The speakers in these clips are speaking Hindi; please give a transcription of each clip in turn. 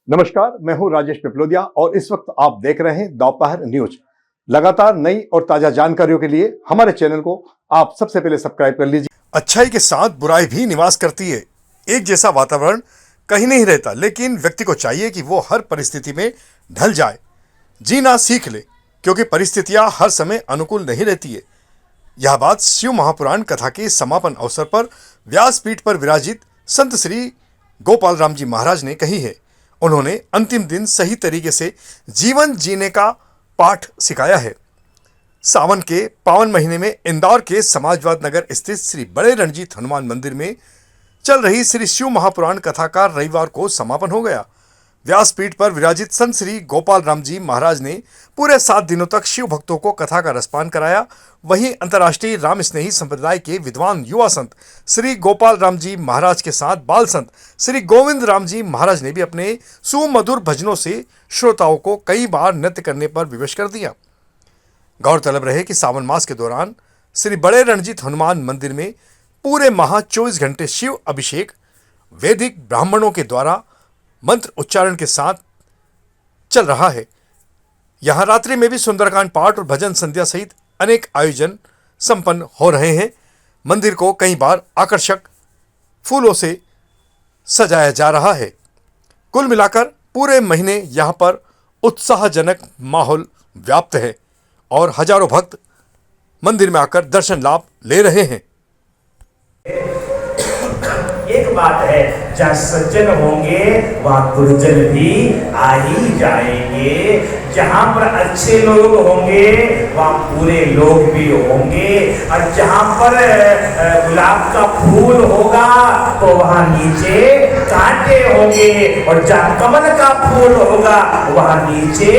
नमस्कार, मैं हूं राजेश पिपलोदिया और इस वक्त आप देख रहे हैं दोपहर न्यूज। लगातार नई और ताजा जानकारियों के लिए हमारे चैनल को आप सबसे पहले सब्सक्राइब कर लीजिए। अच्छाई के साथ बुराई भी निवास करती है। एक जैसा वातावरण कहीं नहीं रहता, लेकिन व्यक्ति को चाहिए कि वो हर परिस्थिति में ढल जाए, जीना सीख ले, क्योंकि परिस्थितियां हर समय अनुकूल नहीं रहती है। यह बात शिव महापुराण कथा के समापन अवसर पर व्यासपीठ पर विराजित संत श्री गोपाल राम जी महाराज ने कही है। उन्होंने अंतिम दिन सही तरीके से जीवन जीने का पाठ सिखाया है। सावन के पावन महीने में इंदौर के समाजवाद नगर स्थित श्री बड़े रणजीत हनुमान मंदिर में चल रही श्री शिव महापुराण कथा का रविवार को समापन हो गया। व्यासपीठ पर विराजित संत श्री गोपाल राम जी महाराज ने पूरे 7 दिनों तक शिव भक्तों को कथा का रसपान कराया। वहीं अंतर्राष्ट्रीय राम स्नेही संप्रदाय के विद्वान युवा संत श्री गोपाल राम जी महाराज के साथ बाल संत श्री गोविंद राम जी महाराज ने भी अपने सुमधुर भजनों से श्रोताओं को कई बार नृत्य करने पर विवश कर दिया। गौरतलब रहे कि सावन मास के दौरान श्री बड़े रणजीत हनुमान मंदिर में पूरे माह 24 घंटे शिव अभिषेक वैदिक ब्राह्मणों के द्वारा मंत्र उच्चारण के साथ चल रहा है। यहाँ रात्रि में भी सुंदरकांड पाठ और भजन संध्या सहित अनेक आयोजन संपन्न हो रहे हैं। मंदिर को कई बार आकर्षक फूलों से सजाया जा रहा है। कुल मिलाकर पूरे महीने यहाँ पर उत्साहजनक माहौल व्याप्त है और हजारों भक्त मंदिर में आकर दर्शन लाभ ले रहे हैं। एक बात है, जहाँ सज्जन होंगे वहाँ दुर्जन भी आ ही जाएंगे। जहाँ पर अच्छे लोग होंगे वहाँ पूरे लोग भी होंगे। और जहाँ पर गुलाब का फूल होगा तो वहाँ नीचे कांटे होंगे, और जहाँ कमल का फूल होगा वहाँ नीचे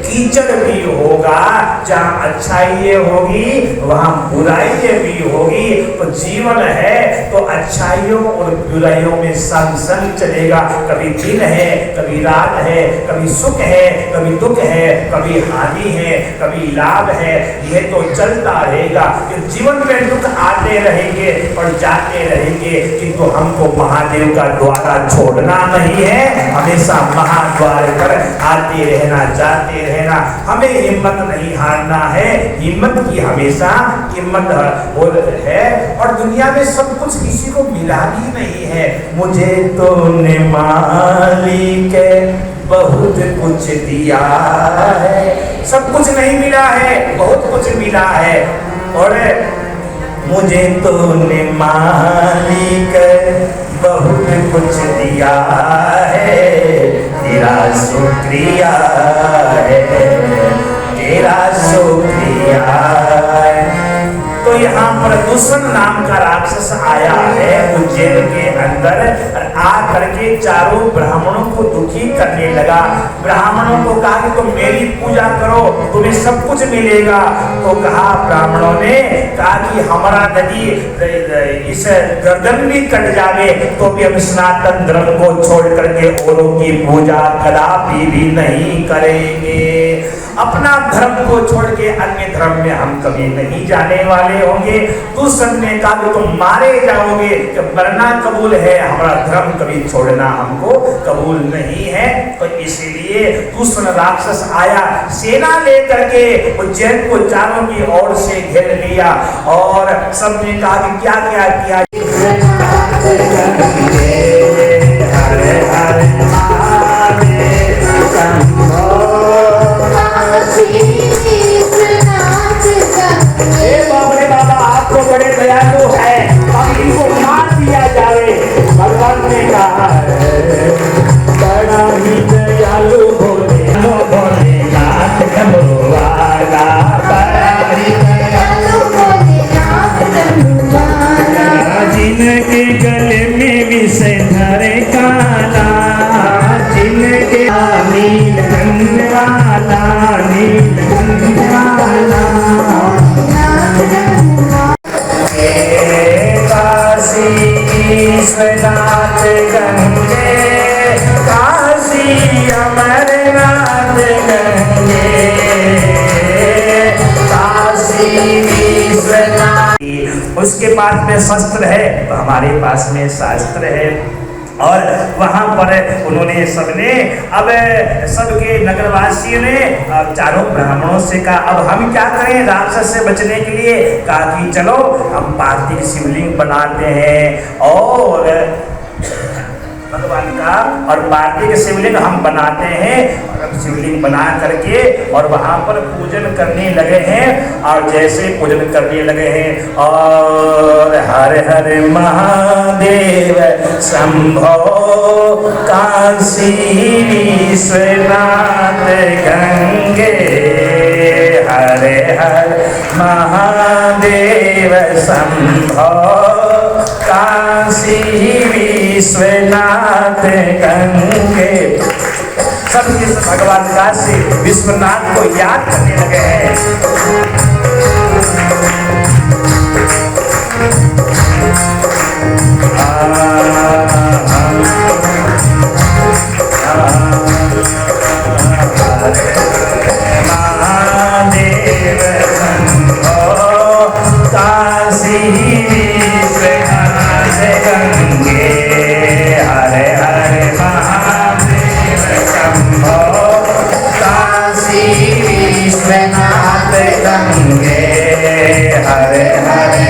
कीचड़ भी होगा। जहाँ अच्छाई होगी वहाँ बुराई भी होगी। तो जीवन है तो अच्छाइयों और बुराइयों में संग संग चलेगा। कभी दिन है, कभी रात है, कभी सुख है, कभी दुख है, कभी हानि है, कभी लाभ है। यह तो चलता रहेगा। जीवन में दुख आते रहेंगे और जाते रहेंगे, किंतु हमको महादेव का द्वारा छोड़ना नहीं है। हमेशा महाद्वार पर आते रहना, जाते रहना। हमें हिम्मत नहीं हारना है। हिम्मत की हमेशा हिम्मत है। और दुनिया में सब कुछ किसी को मिला भी नहीं है। मुझे तो ने मालिक बहुत कुछ दिया है। सब कुछ नहीं मिला है, बहुत कुछ मिला है। और मुझे तो ने मालिक बहुत कुछ दिया है। तेरा शुक्रिया है, तेरा शुक्रिया है। तो यहाँ पर दूषण नाम का राक्षस आया है उज्जैन के अंदर, आ करके चारों ब्राह्मणों को दुखी करने लगा। ब्राह्मणों को कहा कि तुम मेरी पूजा करो, तुम्हें सब कुछ मिलेगा। तो कहा ब्राह्मणों ने कहा कि हमारा यदि इस गर्दन भी कट जावे तो भी हम सनातन धर्म को छोड़ करके औरों की पूजा कदापि भी नहीं करेंगे। अपना धर्म को छोड़ के अन्य धर्म में हम कभी नहीं जाने वाले होंगे। दूसरे ने कहा कि तुम मारे जाओगे, जब मरना कबूल है, हमारा धर्म कभी छोड़ना हमको कबूल नहीं है। तो इसीलिए दूसरा राक्षस आया, सेना लेकर के उज्जैन को चारों की ओर से घेर लिया। और सबने कहा कि क्या क्या किया। आपको बड़े दयालु है, अब इनको मार दिया जाए। भगवान ने कहा बड़ा ही दयालु भोलेनाथ वाला, बड़ा ही दयालु भोलेनाथ वाला। जिनके गले में विषय धरे काला, जिनके नीलकंठ वाला, नीलकंठ वाला। विश्वनाथ गंगे, काशी अमरनाथ गंगे, काशी विश्वनाथ। उसके पास में शस्त्र है तो हमारे पास में शास्त्र है। और वहां पर उन्होंने सबने अब सबके नगरवासियों ने चारों ब्राह्मणों से कहा अब हम क्या करें राक्षस से बचने के लिए। कहा कि चलो हम पार्थिव शिवलिंग बनाते हैं और भगवान का और पार्थिव शिवलिंग हम बनाते हैं। शिवलिंग बना करके और वहां पर पूजन करने लगे हैं। और जैसे पूजन करने लगे हैं और हर हर महादेव शंभो काशी विश्वनाथ गंगे हरे हर महादेव शंभो काशी विश्वनाथ गंगे। सब भगवान काशी विश्वनाथ को याद करने लगे हैं। महादेव शंभो काशी विश्वनाथ गंगे हरे हरे महादेव शंभो काशी विश्वनाथ गंगे हरे हरे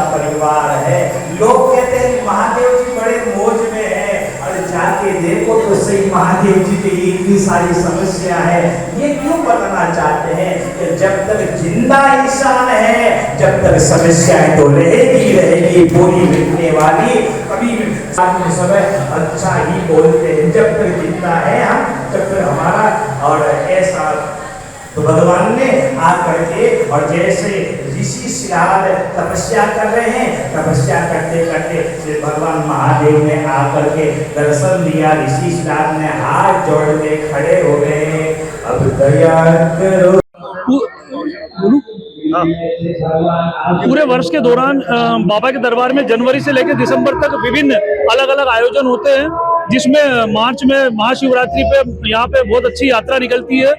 परिवार है। लोग कहते हैं महादेव जी बड़े मौज में है और जाके देखो तो सही महादेव जी की इतनी सारी समस्या है। ये क्यों बताना चाहते हैं कि जब तक जिंदा इंसान है जब तक समस्याएं तो रहेगी पूरी मिटने वाली। कभी समय अच्छा ही बोलते हैं जब तक जिंदा है हम जब तक हमारा और ऐसा तो भगवान ने आकर के और जैसे ऋषि श्राद्ध तपस्या कर रहे हैं तपस्या करते करते भगवान महादेव ने आकर के दर्शन दिया। ऋषि श्राद्ध ने हाथ जोड़ के खड़े हो गए अब दया करो। पूरे वर्ष के दौरान बाबा के दरबार में जनवरी से लेकर दिसंबर तक विभिन्न अलग अलग आयोजन होते हैं, जिसमें मार्च में महाशिवरात्रि पे यहाँ पे बहुत अच्छी यात्रा निकलती है।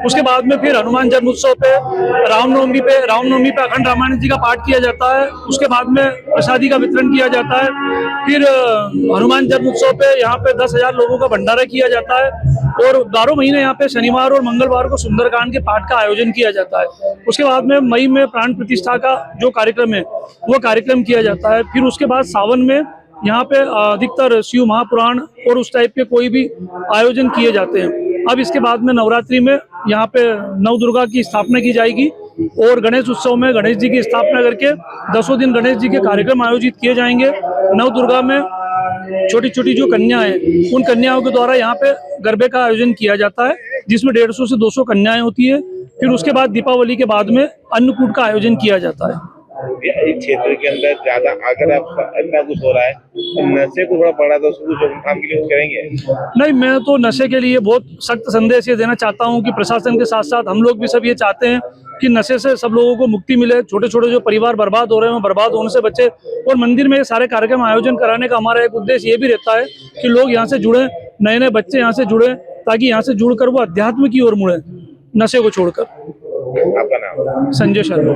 उसके बाद में फिर हनुमान जन्मोत्सव पे रामनवमी पे अखंड रामायण जी का पाठ किया जाता है। उसके बाद में प्रसादी का वितरण किया जाता है। फिर हनुमान जन्मोत्सव पे यहाँ पे 10,000 लोगों का भंडारा किया जाता है और 12 महीने यहाँ पे शनिवार और मंगलवार को सुंदरकांड के पाठ का आयोजन किया जाता है। उसके बाद में मई में प्राण प्रतिष्ठा का जो कार्यक्रम है वो कार्यक्रम किया जाता है। फिर उसके बाद सावन में यहाँ पे अधिकतर शिव महापुराण और उस टाइप के कोई भी आयोजन किए जाते हैं। अब इसके बाद में नवरात्रि में यहाँ पे नव दुर्गा की स्थापना की जाएगी और गणेश उत्सव में गणेश जी की स्थापना करके 10 दिन गणेश जी के कार्यक्रम आयोजित किए जाएंगे। नव दुर्गा में छोटी छोटी जो कन्या है उन कन्याओं के द्वारा यहाँ पे गरबे का आयोजन किया जाता है, जिसमें 150 से 200 कन्याएं होती है। फिर उसके बाद दीपावली के बाद में अन्नकूट का आयोजन किया जाता है। इस क्षेत्र के अंदर ज्यादा अगर आप अन्ना कुछ हो रहा है तो नशे को थोड़ा बढ़ा दो, उसको कुछ रोकथाम के लिए कुछ करेंगे? नहीं, मैं तो नशे के लिए बहुत सख्त संदेश ये देना चाहता हूँ कि प्रशासन के साथ साथ हम लोग भी सब ये चाहते हैं कि नशे से सब लोगों को मुक्ति मिले। छोटे छोटे जो परिवार बर्बाद हो रहे हैं बर्बाद होने से बचे। और मंदिर में ये सारे कार्यक्रम आयोजन कराने का हमारा एक उद्देश्य ये भी रहता है कि लोग यहाँ से जुड़े, नए नए बच्चे यहाँ से जुड़े, ताकि यहाँ से जुड़कर वो अध्यात्म की ओर मुड़े, नशे को छोड़कर। आपका नाम? संजय शर्मा।